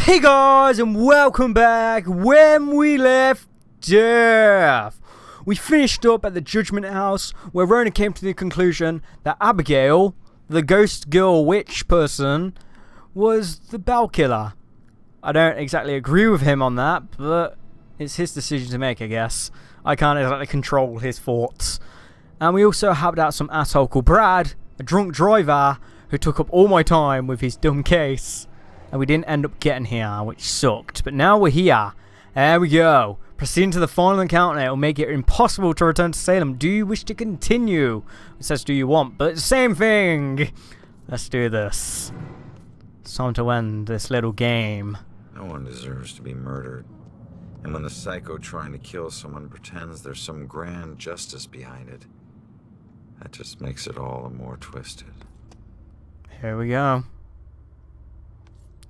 Hey guys, and welcome back. When we left off, we finished up at the Judgment House, where Ronan came to the conclusion that Abigail, the ghost girl witch person, was the bell killer. I don't exactly agree with him on that, but it's his decision to make, I guess. I can't exactly control his thoughts. And we also helped out some asshole called Brad, a drunk driver, who took up all my time with his dumb case. And we didn't end up getting here, which sucked. But now we're here. There we go. Proceeding to the final encounter. It will make it impossible to return to Salem. Do you wish to continue? It says, do you want? But it's the same thing. Let's do this. It's time to end this little game. No one deserves to be murdered. And when the psycho trying to kill someone pretends there's some grand justice behind it, that just makes it all the more twisted. Here we go.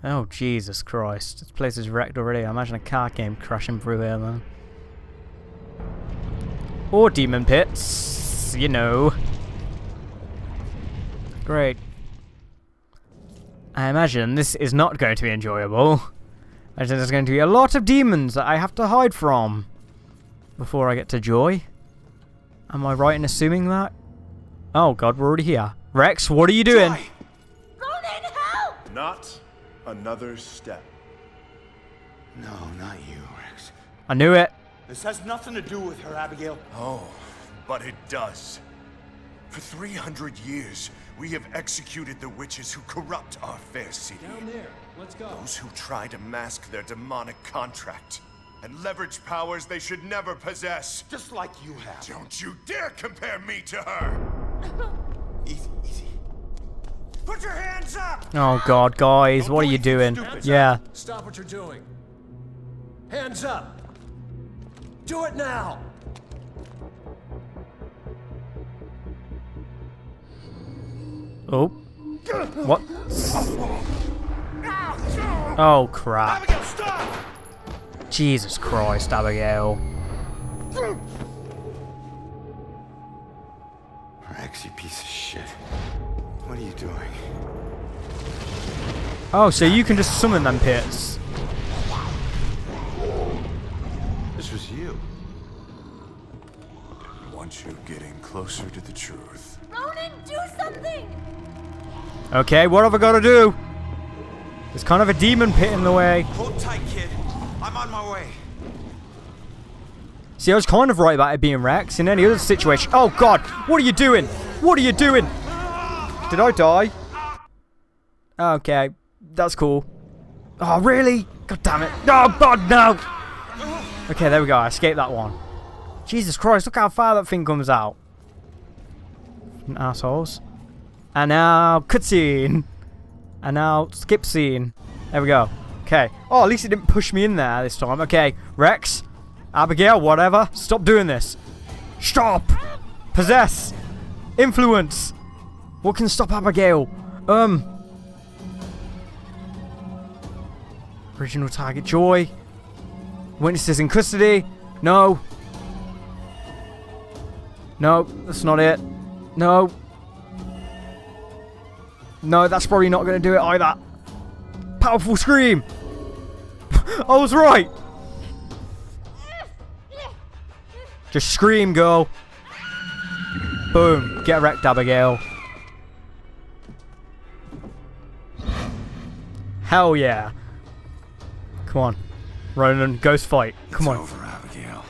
Oh, Jesus Christ. This place is wrecked already. I imagine a car came crashing through here, then. Or demon pits. You know. Great. I imagine this is not going to be enjoyable. I imagine there's going to be a lot of demons that I have to hide from before I get to Joy. Am I right in assuming that? Oh, God, we're already here. Rex, what are you doing? Joy! Ronan, help! Not another step. No, not you, Rex. I knew it. This has nothing to do with her, Abigail. Oh, but it does. For 300 years, we have executed the witches who corrupt our fair city. Down there. Let's go. Those who try to mask their demonic contract and leverage powers they should never possess. Just like you have. Don't you dare compare me to her! Easy, easy. Put your hands up! Oh, God, guys. What are you doing? Yeah. Stop what you're doing. Hands up. Do it now. Oh. What? Oh, crap. Abigail, stop! Jesus Christ, Abigail. Rex, you piece of shit. What are you doing? Oh, so you can just summon them pits. This was you. I want you getting closer to the truth. Ronan, do something! Okay, what have I got to do? There's kind of a demon pit in the way. Hold tight, kid. I'm on my way. See, I was kind of right about it being Rex. In any other situation... Oh, God! What are you doing? What are you doing? Did I die? Okay. That's cool. Oh, really? God damn it. Oh, God, no! Okay, there we go. I escaped that one. Jesus Christ, look how far that thing comes out. Assholes. And now, cutscene. And now, skip scene. There we go. Okay. Oh, at least it didn't push me in there this time. Okay, Rex. Abigail, whatever. Stop doing this. Stop! Possess! Influence! What can stop Abigail? Original target, Joy. Witnesses in custody. No. No, that's not it. No. No, that's probably not going to do it either. Powerful scream. I was right. Just scream, girl. Boom. Get wrecked, Abigail. Hell yeah. Come on. Ronan, ghost fight. Come on. It's over, Abigail.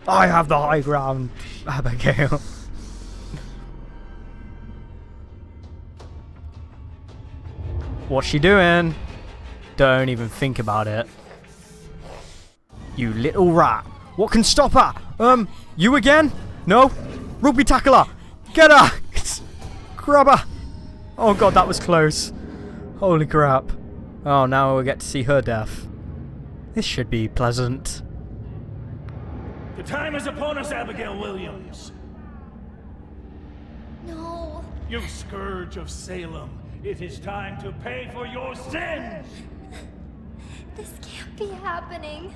I have the high ground, Abigail. What's she doing? Don't even think about it. You little rat. What can stop her? You again? No? Rugby tackle her. Get her. Grab her. Oh, God, that was close. Holy crap. Oh, now we get to see her death. This should be pleasant. The time is upon us, Abigail Williams. No. You scourge of Salem. It is time to pay for your sins! This can't be happening.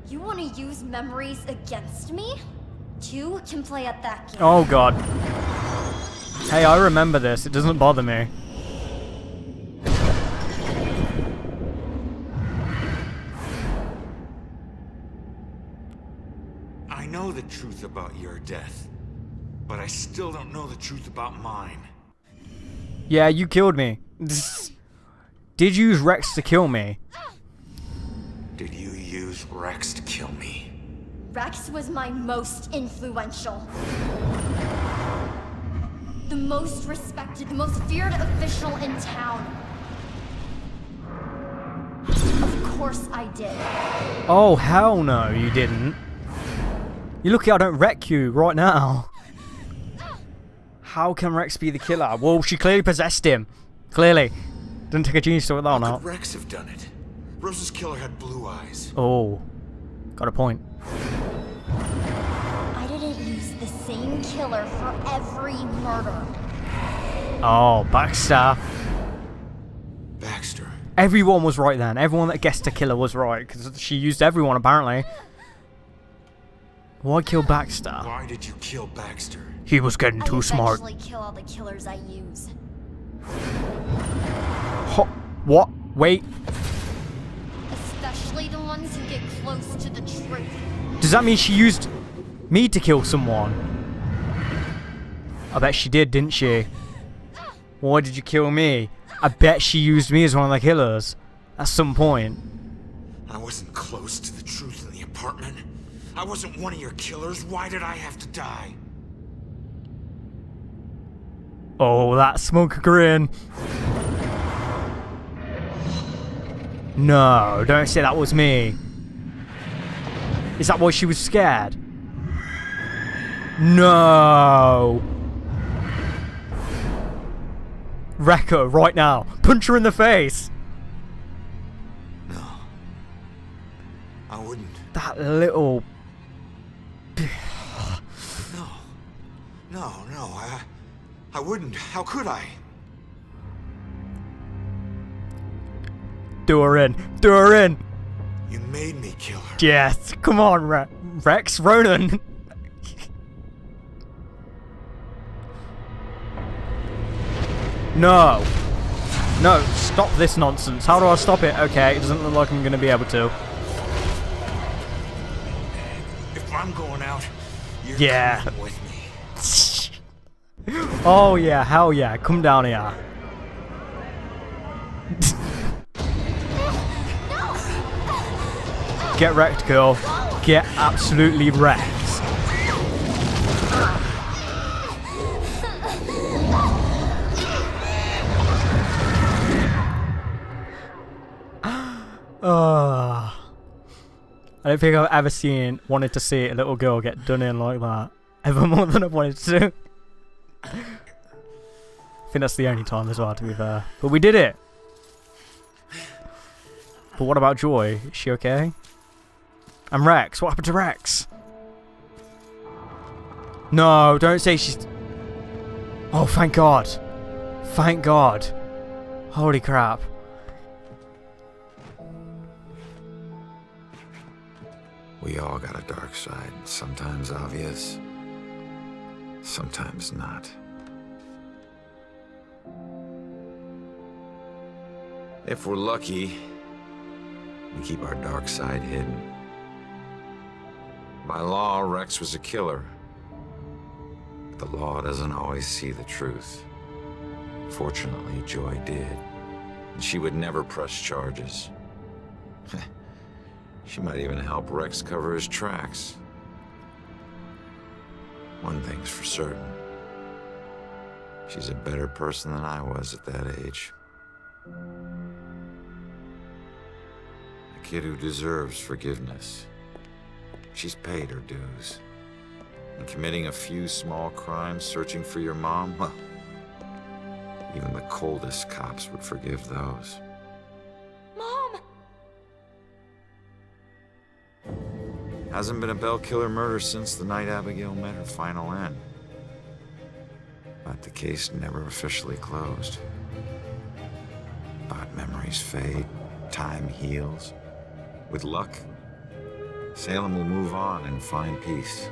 You want to use memories against me? Two can play at that game. Oh, God. Hey, I remember this. It doesn't bother me. know the truth about your death, but I still don't know the truth about mine. Yeah, you killed me. Did you use Rex to kill me? Did you use Rex to kill me? Rex was my most influential. The most respected, the most feared official in town. Of course I did. Oh, hell no, you didn't. You're lucky I don't wreck you right now. How can Rex be the killer? Well, she clearly possessed him. Clearly. Didn't take a genius to work that one How out. could Rex have done it? Rose's killer had blue eyes. Oh. Got a point. I didn't use the same killer for every murder. Oh, Baxter. Baxter. Everyone was right then. Everyone that guessed the killer was right. Because she used everyone, apparently. Why kill Baxter? Why did you kill Baxter? He was getting too smart. I eventually kill all the killers I use. What? Wait. Especially the ones who get close to the truth. Does that mean she used me to kill someone? I bet she did, didn't she? Why did you kill me? I bet she used me as one of the killers. At some point. I wasn't close to the truth in the apartment. I wasn't one of your killers. Why did I have to die? Oh, that smoke grin. No, don't say that was me. Is that why she was scared? No. Wreck her right now. Punch her in the face. No. I wouldn't. That little... No, I wouldn't. How could I? Do her in. Do her in. You made me kill her. Yes. Come on, Rex. Ronan. No. No, stop this nonsense. How do I stop it? Okay, it doesn't look like I'm going to be able to. If I'm going out, you're Yeah. coming with me. Oh yeah, hell yeah. Come down here. Get wrecked, girl. Get absolutely wrecked. I don't think I've ever wanted to see a little girl get done in like that. Ever more than I've wanted to. I think that's the only time as well, to be fair. But we did it! But what about Joy? Is she okay? And Rex? What happened to Rex? No, don't say she's... Oh, thank God. Thank God. Holy crap. We all got a dark side, sometimes obvious, sometimes not. If we're lucky, we keep our dark side hidden. By law, Rex was a killer. But the law doesn't always see the truth. Fortunately, Joy did. And she would never press charges. She might even help Rex cover his tracks. One thing's for certain. She's a better person than I was at that age. A kid who deserves forgiveness. She's paid her dues. And committing a few small crimes, searching for your mom, well, even the coldest cops would forgive those. Mom! Hasn't been a Bell killer murder since the night Abigail met her final end. But the case never officially closed. But memories fade, time heals. With luck, Salem will move on and find peace.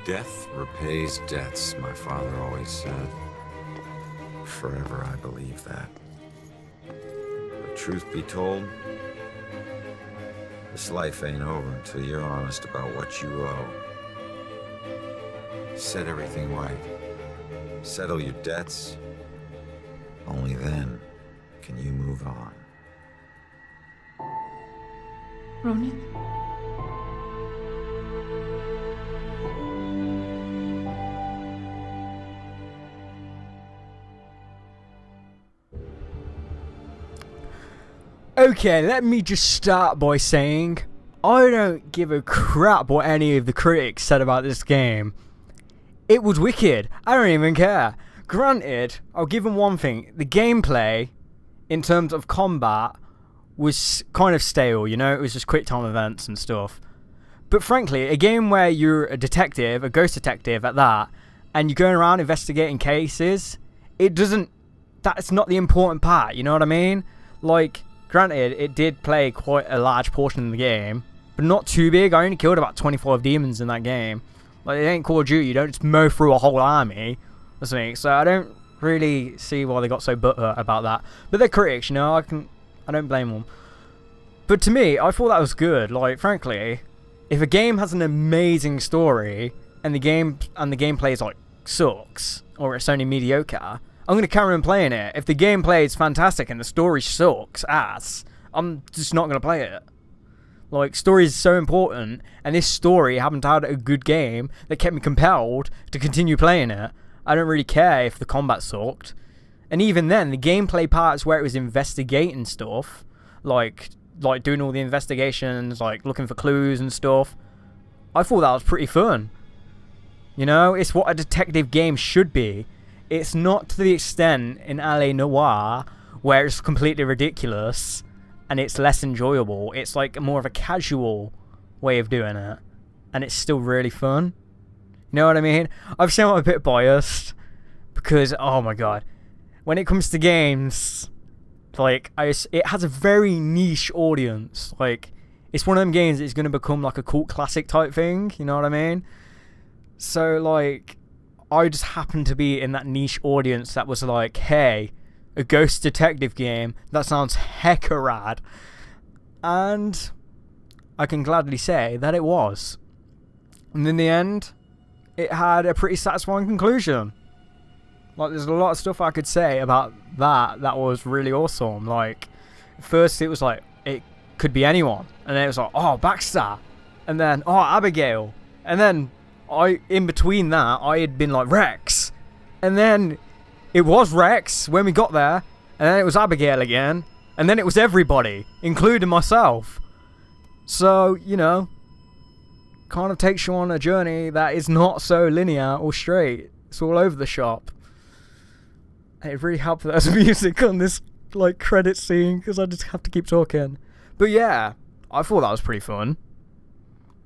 Death repays debts, my father always said. Forever I believe that. But truth be told, This life ain't over until you're honest about what you owe. Set everything right. Settle your debts. Only then can you move on. Ronan? Okay, let me just start by saying I don't give a crap what any of the critics said about this game. It was wicked. I don't even care. Granted, I'll give them one thing. The gameplay, in terms of combat, was kind of stale, you know? It was just quick time events and stuff. But frankly, a game where you're a detective, a ghost detective at that, and you're going around investigating cases, that's not the important part, you know what I mean? Like, granted, it did play quite a large portion of the game, but not too big. I only killed about 25 demons in that game. Like, it ain't Call of Duty, you don't just mow through a whole army or something. So I don't really see why they got so butthurt about that. But they're critics, you know, I don't blame them. But to me, I thought that was good. Like, frankly, if a game has an amazing story and the gameplay is like sucks or it's only mediocre, I'm gonna carry on playing it. If the gameplay is fantastic and the story sucks ass, I'm just not gonna play it. Like, story is so important, and this story happened to have a good game that kept me compelled to continue playing it. I don't really care if the combat sucked. And even then, the gameplay parts where it was investigating stuff, like doing all the investigations, like looking for clues and stuff, I thought that was pretty fun. You know, it's what a detective game should be. It's not to the extent in LA Noire where it's completely ridiculous and it's less enjoyable. It's like more of a casual way of doing it, and it's still really fun. You know what I mean? Obviously I'm a bit biased because, oh my god, when it comes to games, like, it has a very niche audience. Like, it's one of them games that's going to become like a cult classic type thing, you know what I mean? So, like, I just happened to be in that niche audience that was like, hey, a ghost detective game, that sounds hecka rad. And I can gladly say that it was. And in the end, it had a pretty satisfying conclusion. Like, there's a lot of stuff I could say about that was really awesome. Like, first it was like, it could be anyone. And then it was like, oh, Baxter. And then, oh, Abigail. And then, in between that, I had been like, Rex. And then, it was Rex when we got there. And then it was Abigail again. And then it was everybody, including myself. So, you know, kind of takes you on a journey that is not so linear or straight. It's all over the shop. It really helped that there's music on this, like, credit scene, because I just have to keep talking. But yeah, I thought that was pretty fun.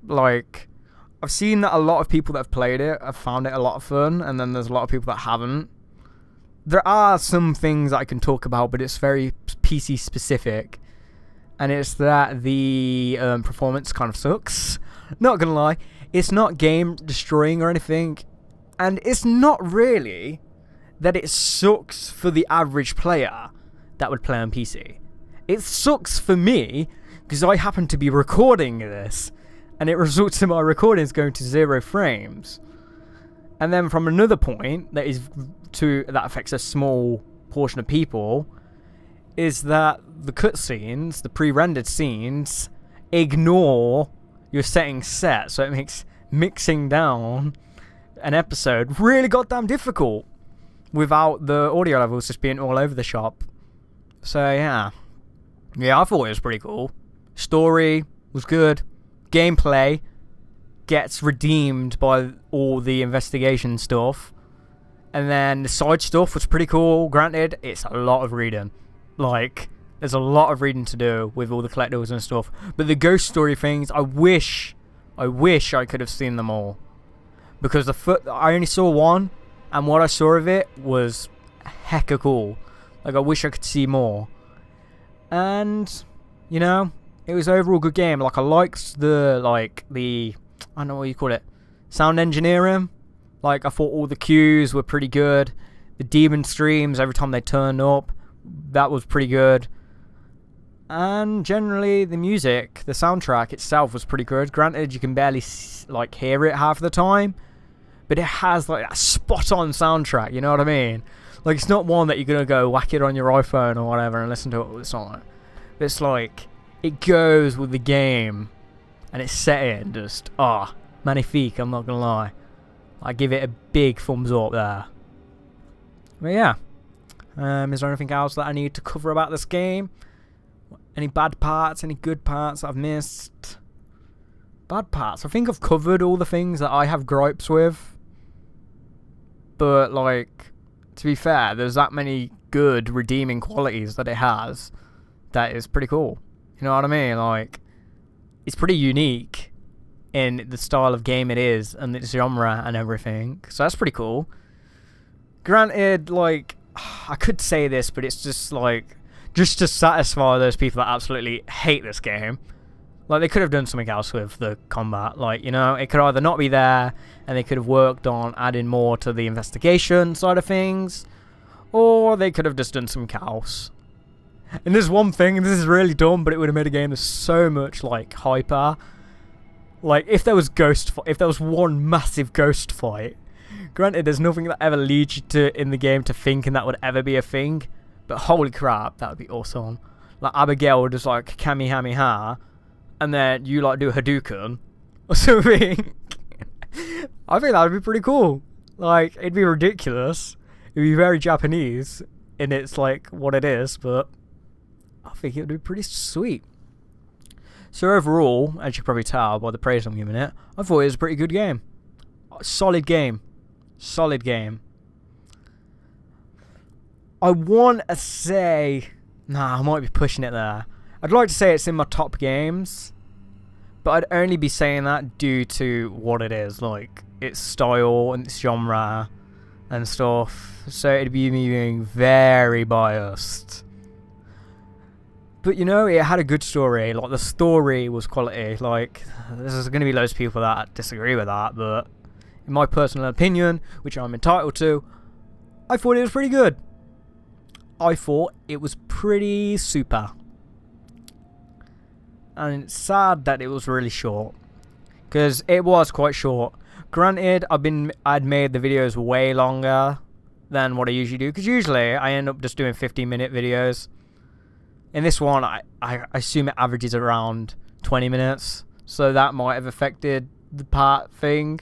Like, I've seen that a lot of people that have played it have found it a lot of fun, and then there's a lot of people that haven't. There are some things that I can talk about, but it's very PC specific. And it's that the performance kind of sucks. Not gonna lie, it's not game destroying or anything. And it's not really that it sucks for the average player that would play on PC. It sucks for me because I happen to be recording this, and it results in my recordings going to 0 frames. And then from another point that affects a small portion of people, is that the cutscenes, the pre-rendered scenes, ignore your settings set, so it makes mixing down an episode really goddamn difficult without the audio levels just being all over the shop. So yeah, I thought it was pretty cool. Story was good. Gameplay gets redeemed by all the investigation stuff. And then the side stuff was pretty cool. Granted, it's a lot of reading. Like, there's a lot of reading to do with all the collectibles and stuff. But the ghost story things, I wish I could have seen them all. Because I only saw one, and what I saw of it was hecka cool. Like, I wish I could see more. And, you know, it was overall a good game. Like, I liked the I don't know what you call it, sound engineering. Like, I thought all the cues were pretty good. The demon streams every time they turned up, that was pretty good. And generally, the music, the soundtrack itself was pretty good. Granted, you can barely like hear it half the time, but it has like a spot-on soundtrack. You know what I mean? Like, it's not one that you're gonna go whack it on your iPhone or whatever and listen to it all the time. But it's like it goes with the game, and it's set in just magnifique. I'm not gonna lie. I give it a big thumbs up there. But yeah, is there anything else that I need to cover about this game? Any bad parts? Any good parts that I've missed? Bad parts. I think I've covered all the things that I have gripes with. But, like, to be fair, there's that many good redeeming qualities that it has that is pretty cool. You know what I mean? Like, it's pretty unique in the style of game it is and its genre and everything. So that's pretty cool. Granted, like, I could say this, but it's just, like, just to satisfy those people that absolutely hate this game. Like, they could have done something else with the combat. Like, you know, it could either not be there, and they could have worked on adding more to the investigation side of things, or they could have just done something else. And there's one thing, and this is really dumb, but it would have made a game that's so much, like, hyper. Like, if there was one massive ghost fight, granted, there's nothing that ever leads you to in the game to thinking that would ever be a thing. But holy crap, that would be awesome. Like, Abigail would just, like, Kamehameha, and then you, like, do a Hadouken or something. I think that would be pretty cool. Like, it'd be ridiculous. It'd be very Japanese in its, like, what it is, but I think it would be pretty sweet. So overall, as you can probably tell by the praise I'm giving it, I thought it was a pretty good game. Solid game. Solid game. I want to say... Nah, I might be pushing it there. I'd like to say it's in my top games, but I'd only be saying that due to what it is. Like, its style and its genre and stuff. So it'd be me being very biased. But, you know, it had a good story. Like, the story was quality. Like, there's going to be loads of people that disagree with that, but in my personal opinion, which I'm entitled to, I thought it was pretty good. I thought it was pretty super. And it's sad that it was really short, because it was quite short. Granted, I'd made the videos way longer than what I usually do, because usually I end up just doing 15-minute videos. In this one, I assume it averages around 20 minutes, so that might have affected the part thing.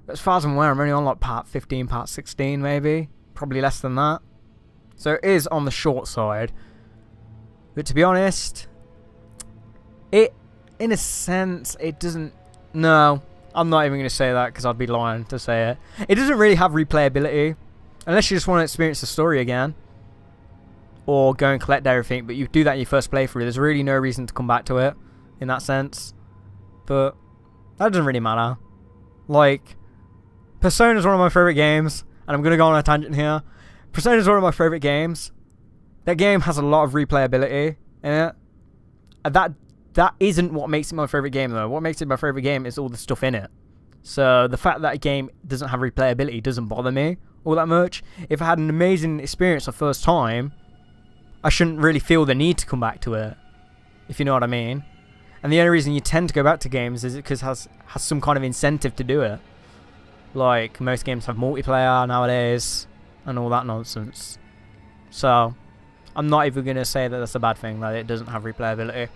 As far as I'm aware, I'm only on like part 15, part 16 maybe, probably less than that. So it is on the short side. But to be honest, it, in a sense, it doesn't... No, I'm not even going to say that because I'd be lying to say it. It doesn't really have replayability. Unless you just want to experience the story again. Or go and collect everything. But you do that in your first playthrough. There's really no reason to come back to it. In that sense. But that doesn't really matter. Like, Persona is one of my favourite games. And I'm going to go on a tangent here. Persona is one of my favourite games. That game has a lot of replayability in it. And that isn't what makes it my favourite game, though. What makes it my favourite game is all the stuff in it. So the fact that a game doesn't have replayability doesn't bother me all that much. If I had an amazing experience the first time, I shouldn't really feel the need to come back to it, if you know what I mean. And the only reason you tend to go back to games is because it has some kind of incentive to do it. Like, most games have multiplayer nowadays, and all that nonsense. So, I'm not even going to say that that's a bad thing, that it doesn't have replayability.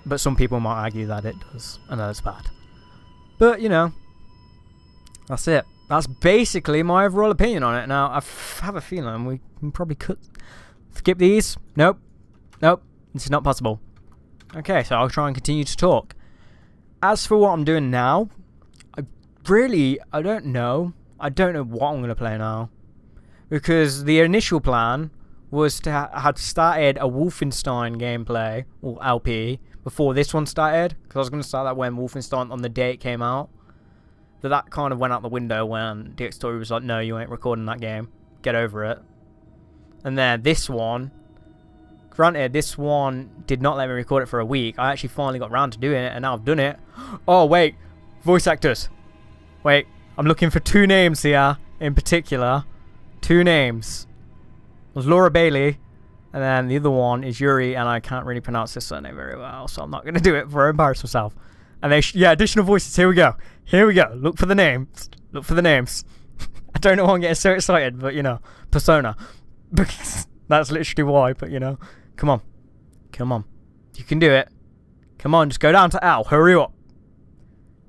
But some people might argue that it does, and that it's bad. But, you know, that's it. That's basically my overall opinion on it. Now, I have a feeling we can probably skip these. Nope. Nope. This is not possible. Okay, so I'll try and continue to talk. As for what I'm doing now, I don't know. I don't know what I'm going to play now. Because the initial plan was to had started a Wolfenstein gameplay, or LP, before this one started. Because I was going to start that when Wolfenstein on the day it came out. But that kind of went out the window when DX Story was like, no, you ain't recording that game. Get over it. And then this one, granted, this one did not let me record it for a week. I actually finally got around to doing it, and now I've done it. Oh, wait. Voice actors. Wait. I'm looking for 2 names here, in particular. 2 names. There's Laura Bailey And then the other one is Yuri, and I can't really pronounce his surname very well, so I'm not going to do it before I embarrass myself. And they, yeah, additional voices. Here we go. Here we go. Look for the names. Look for the names. I don't know why I'm getting so excited, but you know, Persona. Because that's literally why. But you know, come on, come on, you can do it. Come on, just go down to Al. Hurry up.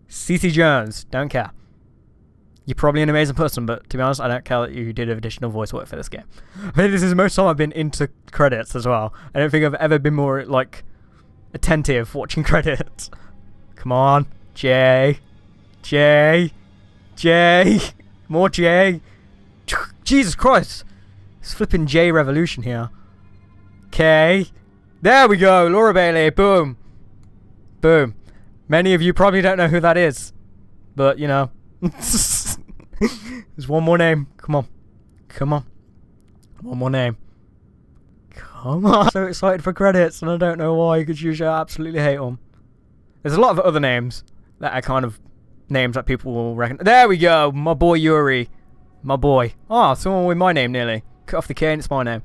CC Jones. Don't care. You're probably an amazing person, but to be honest, I don't care that you did additional voice work for this game. I think this is the most time I've been into credits as well. I don't think I've ever been more, like, attentive watching credits. Come on. J. More J. Jesus Christ. It's flipping J revolution here. K. There we go. Laura Bailey. Boom. Boom. Many of you probably don't know who that is. But, you know. There's one more name. Come on. Come on. One more name. Come on. So excited for credits, and I don't know why, because usually I absolutely hate them. There's a lot of other names that are kind of names that people will recognize. There we go. My boy Yuri. My boy. Oh, someone with my name nearly. Cut off the K and it's my name.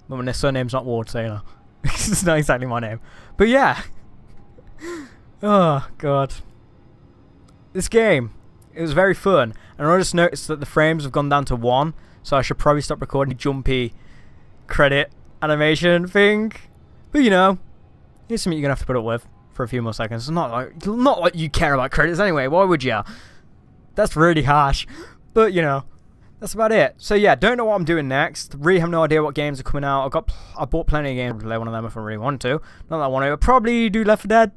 But when their surname's not Ward, so you know. It's not exactly my name. But yeah. Oh, God. This game. It was very fun, and I just noticed that the frames have gone down to 1, so I should probably stop recording the jumpy credit animation thing. But you know, here's something you're gonna have to put up with for a few more seconds. It's not like you care about credits anyway. Why would you? That's really harsh. But you know, that's about it. So yeah, don't know what I'm doing next. Really have no idea what games are coming out. I bought plenty of games. I'll play one of them if I really want to. Not that I want to. I'll probably do Left 4 Dead.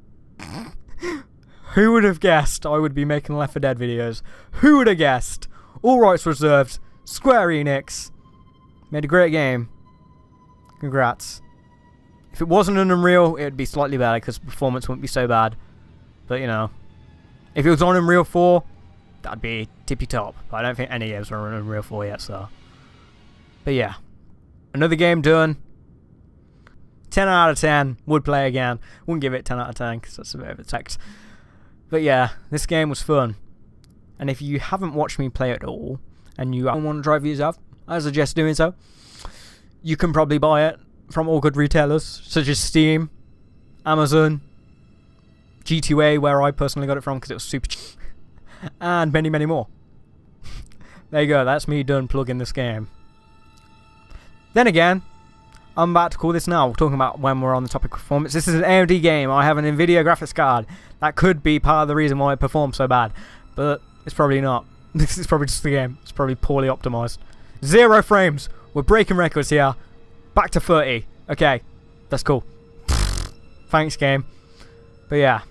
Who would have guessed I would be making Left 4 Dead videos? Who would have guessed? All rights reserved. Square Enix. Made a great game. Congrats. If it wasn't an Unreal, it would be slightly better because performance wouldn't be so bad. But, you know. If it was on Unreal 4, that'd be tippy top. But I don't think any games are on Unreal 4 yet, so. But yeah. Another game done. 10 out of 10. Would play again. Wouldn't give it 10 out of 10 because that's a bit of a text. But yeah, this game was fun. And if you haven't watched me play it at all, and you want to try for yourself, I suggest doing so. You can probably buy it from all good retailers, such as Steam, Amazon, G2A, where I personally got it from because it was super cheap, and many, many more. There you go, that's me done plugging this game. Then again, I'm about to call this now. We're talking about when we're on the topic of performance. This is an AMD game. I have an Nvidia graphics card. That could be part of the reason why it performs so bad. But it's probably not. This is probably just the game. It's probably poorly optimized. 0 frames. We're breaking records here. Back to 30. Okay. That's cool. Thanks, game. But yeah.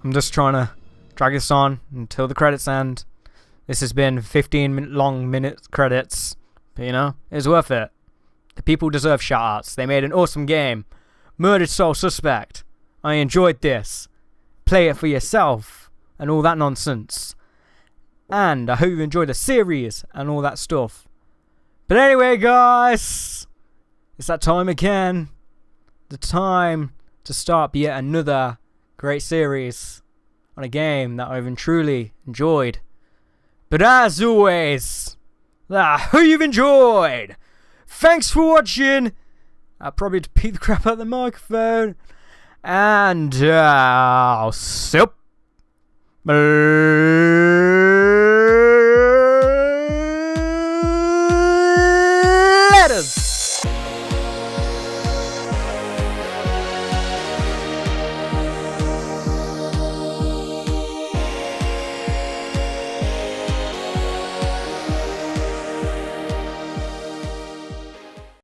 I'm just trying to drag this on until the credits end. This has been 15 long minute credits. But you know, it's worth it. The people deserve shoutouts. They made an awesome game. Murdered Soul Suspect. I enjoyed this. Play it for yourself. And all that nonsense. And I hope you enjoyed the series. And all that stuff. But anyway, guys. It's that time again. The time to start yet another great series. On a game that I've truly enjoyed. But as always. I hope you've enjoyed. Thanks for watching. I'll probably beat the crap out of the microphone. And I'll see you later.